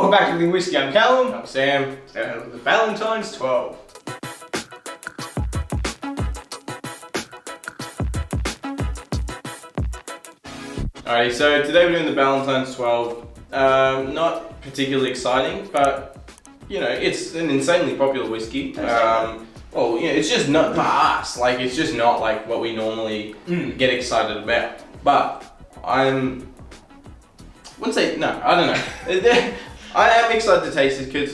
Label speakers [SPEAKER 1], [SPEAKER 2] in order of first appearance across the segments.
[SPEAKER 1] Welcome back to Everything Whiskey. I'm Callum.
[SPEAKER 2] I'm Sam.
[SPEAKER 1] And the Ballantines 12.
[SPEAKER 2] Alrighty, so today we're doing the Ballantines 12. Not particularly exciting, but you know, it's an insanely popular whiskey. Well, you know, it's just not for us. Like, it's just not like what we normally get excited about. But I wouldn't say no. I don't know. I am excited to taste it because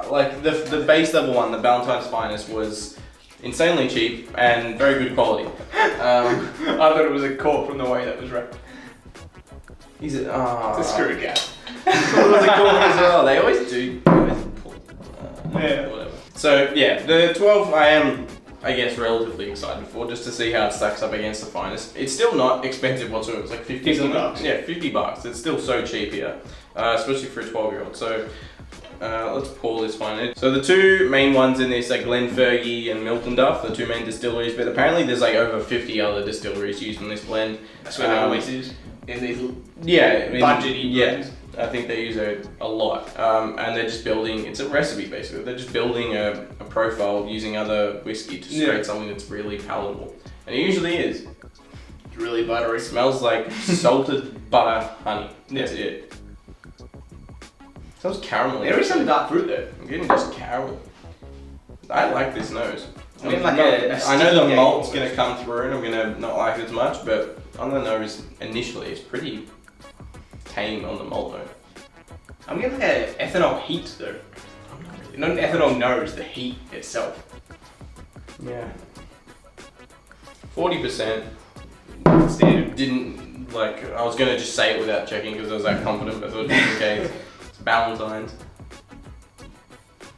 [SPEAKER 2] like the base level one, the Ballantine's Finest, was insanely cheap and very good quality.
[SPEAKER 1] I thought it was a cork from the way that was wrapped.
[SPEAKER 2] Is it?
[SPEAKER 1] It's a screw cap.
[SPEAKER 2] It was a cork as well. They always do.
[SPEAKER 1] Yeah.
[SPEAKER 2] Whatever. So yeah, the 12 I am, I guess, relatively excited for, just to see how it stacks up against the Finest. It's still not expensive whatsoever. It's like 50
[SPEAKER 1] bucks.
[SPEAKER 2] Yeah, 50 bucks. It's still so cheap here, especially for a 12-year-old. So let's pour this one in. So the two main ones in this are Glenfergie and Milton Duff, the two main distilleries, but apparently there's like over 50 other distilleries using this blend.
[SPEAKER 1] That's what it always is. In these budgety blends.
[SPEAKER 2] I think they use it a lot, and they're just building, it's a recipe basically, they're just building a profile using other whiskey to create something that's really palatable. And it usually is.
[SPEAKER 1] It's really buttery.
[SPEAKER 2] It smells like salted butter honey. That's it. It smells caramel.
[SPEAKER 1] There is some dark fruit there.
[SPEAKER 2] I'm getting just caramel. I like this nose.
[SPEAKER 1] I mean, like I
[SPEAKER 2] know the malt's going to come through and I'm going to not like it as much, but on the nose initially it's pretty tame on the malt note.
[SPEAKER 1] I'm getting like an ethanol heat though. Not an ethanol nose, the heat itself.
[SPEAKER 2] Yeah. 40%.
[SPEAKER 1] Standard.
[SPEAKER 2] Didn't, like, I was going to just say it without checking because I was that confident, but I thought it was okay. It's Ballantines.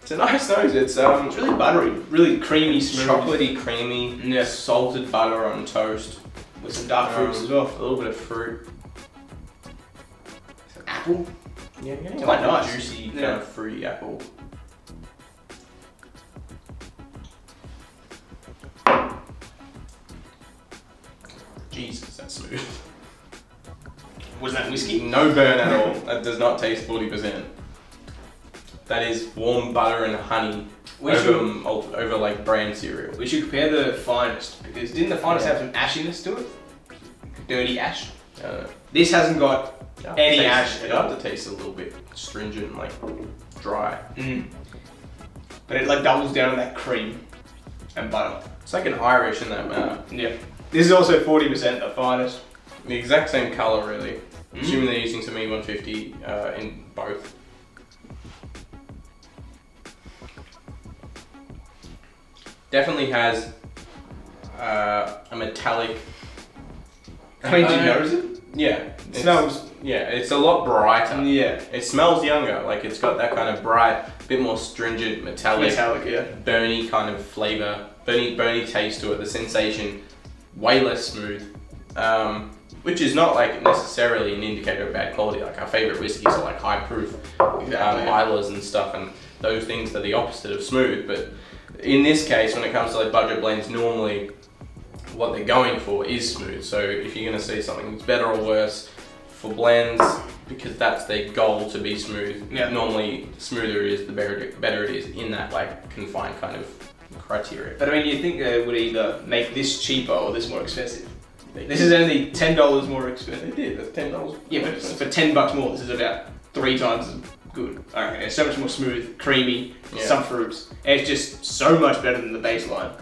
[SPEAKER 2] It's a nice nose. It's
[SPEAKER 1] really buttery, really creamy, smooth.
[SPEAKER 2] Chocolatey, creamy, salted butter on toast.
[SPEAKER 1] With some dark fruits as well.
[SPEAKER 2] A little bit of fruit.
[SPEAKER 1] Some apple.
[SPEAKER 2] Yeah,
[SPEAKER 1] it's quite nice.
[SPEAKER 2] Juicy, kind of fruity apple. Jesus, that's smooth.
[SPEAKER 1] Was that whiskey?
[SPEAKER 2] No burn at all. That does not taste 40%. That is warm butter and honey over like bran cereal.
[SPEAKER 1] We should compare the Finest, because didn't the Finest have some ashiness to it? Dirty ash? This hasn't got any ash at all.
[SPEAKER 2] It tastes a little bit stringent, like dry.
[SPEAKER 1] But it like doubles down on that cream and butter.
[SPEAKER 2] It's like an Irish in that manner.
[SPEAKER 1] Yeah. This is also 40% the Finest.
[SPEAKER 2] The exact same colour really. Assuming they're using some E150 in both. Definitely has a metallic.
[SPEAKER 1] I mean, do you notice it?
[SPEAKER 2] Yeah.
[SPEAKER 1] It smells.
[SPEAKER 2] Yeah, it's a lot brighter.
[SPEAKER 1] Yeah.
[SPEAKER 2] It smells younger. Like it's got that kind of bright, bit more stringent, metallic, burny kind of flavour, burny taste to it. The sensation, way less smooth, which is not like necessarily an indicator of bad quality. Like our favourite whiskies are like high proof, Islays and stuff, and those things are the opposite of smooth. But in this case, when it comes to like budget blends, normally what they're going for is smooth. So if you're going to see something that's better or worse for blends, because that's their goal to be smooth, normally the smoother it is, the better it is in that like confined kind of criteria.
[SPEAKER 1] But I mean, you think they would either make this cheaper or this more expensive? This is only $10 more expensive.
[SPEAKER 2] They did, that's $10.
[SPEAKER 1] Yeah, but for $10 more, this is about 3 times as good. I reckon it's so much more smooth, creamy, some fruits. And it's just so much better than the baseline.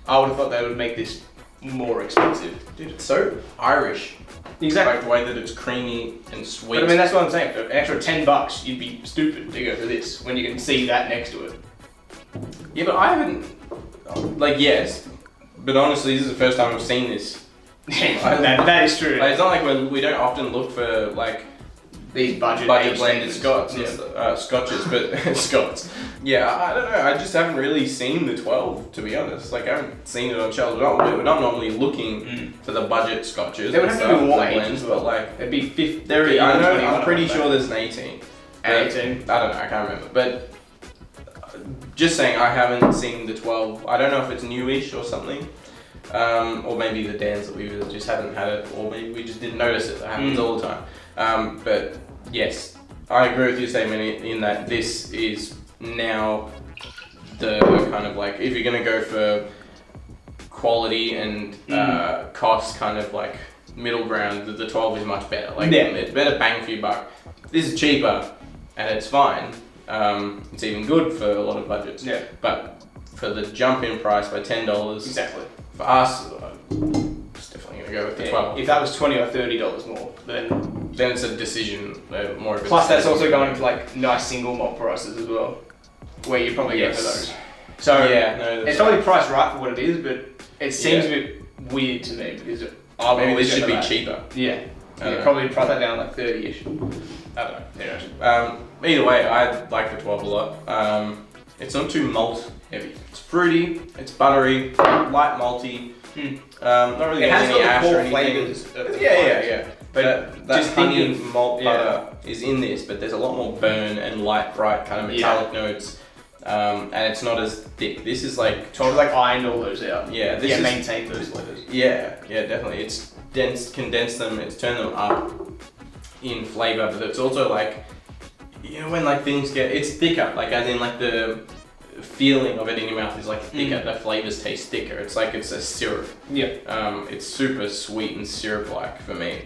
[SPEAKER 1] I would have thought they would make this more expensive.
[SPEAKER 2] Dude, it's so Irish.
[SPEAKER 1] Exactly.
[SPEAKER 2] Like the way that it's creamy and sweet.
[SPEAKER 1] But I mean, that's what I'm saying. For an extra $10, you'd be stupid to go for this when you can see that next to it.
[SPEAKER 2] Yeah, but I haven't, like, yes, but honestly, this is the first time I've seen this.
[SPEAKER 1] that is true.
[SPEAKER 2] Like, it's not like we don't often look for like
[SPEAKER 1] these budget
[SPEAKER 2] blended Scotch, Scotches, but Scots. Yeah, I don't know. I just haven't really seen the 12, to be honest. Like, I haven't seen it on shelves. We're not normally looking for the budget Scotches.
[SPEAKER 1] They would have to be more
[SPEAKER 2] blends, but like
[SPEAKER 1] it'd be 50.
[SPEAKER 2] I know. I'm pretty sure there's an 18.
[SPEAKER 1] 18.
[SPEAKER 2] I don't know. I can't remember, but. Just saying, I haven't seen the 12. I don't know if it's newish or something. Or maybe the Dans that we just haven't had it, or maybe we just didn't notice it. That happens all the time. But yes, I agree with you, Simon, in that this is now the kind of like, if you're going to go for quality and cost, kind of like middle ground, the 12 is much better. Like, it's better bang for your buck. This is cheaper and it's fine. It's even good for a lot of budgets. Yeah. But for the jump in price by $10,
[SPEAKER 1] exactly.
[SPEAKER 2] For us, it's definitely going to go with the 12.
[SPEAKER 1] If that was $20 or $30 more, then
[SPEAKER 2] it's a decision, more of a
[SPEAKER 1] plus that's also going to like nice single malt prices as well, where you probably go for those. So it's probably priced right for what it is, but it seems a bit weird to me because
[SPEAKER 2] maybe this should be cheaper.
[SPEAKER 1] Yeah. Probably price that down like 30-ish. I don't know.
[SPEAKER 2] Anyways. Either way, I like the 12 a lot. It's not too malt heavy. It's fruity, it's buttery, light malty. Not really getting any ash or anything. Yeah. But that honey malt butter is in this, but there's a lot more burn and light, bright kind of metallic notes. And it's not as thick. This is like
[SPEAKER 1] ironed all those out.
[SPEAKER 2] Yeah,
[SPEAKER 1] maintain those flavors.
[SPEAKER 2] Yeah, definitely. It's condensed them. It's turned them up in flavor, but it's also like, you know, when like things it's thicker. Like as in like the feeling of it in your mouth is like thicker. The flavors taste thicker. It's like it's a syrup.
[SPEAKER 1] Yeah.
[SPEAKER 2] It's super sweet and syrup-like for me.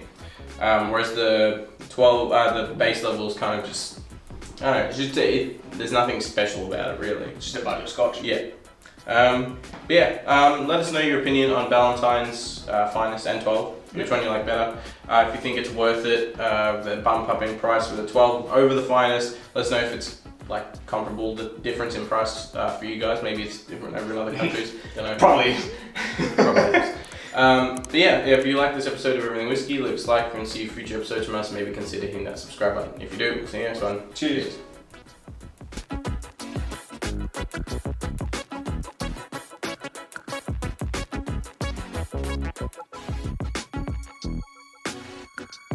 [SPEAKER 2] Whereas the 12, the base level is kind of just, I don't know, it's just there's nothing special about it really.
[SPEAKER 1] It's just a bunch of Scotch.
[SPEAKER 2] Yeah. Let us know your opinion on Ballantines, Finest and 12. Which one you like better? If you think it's worth it, the bump up in price for the 12 over the Finest. Let us know if it's like comparable, the difference in price for you guys. Maybe it's different over in other countries. Don't know.
[SPEAKER 1] Probably.
[SPEAKER 2] If you like this episode of Everything Whiskey, leave us a like. If you want to see future episodes from us, maybe consider hitting that subscribe button. If you do, we'll see you next one.
[SPEAKER 1] Cheers.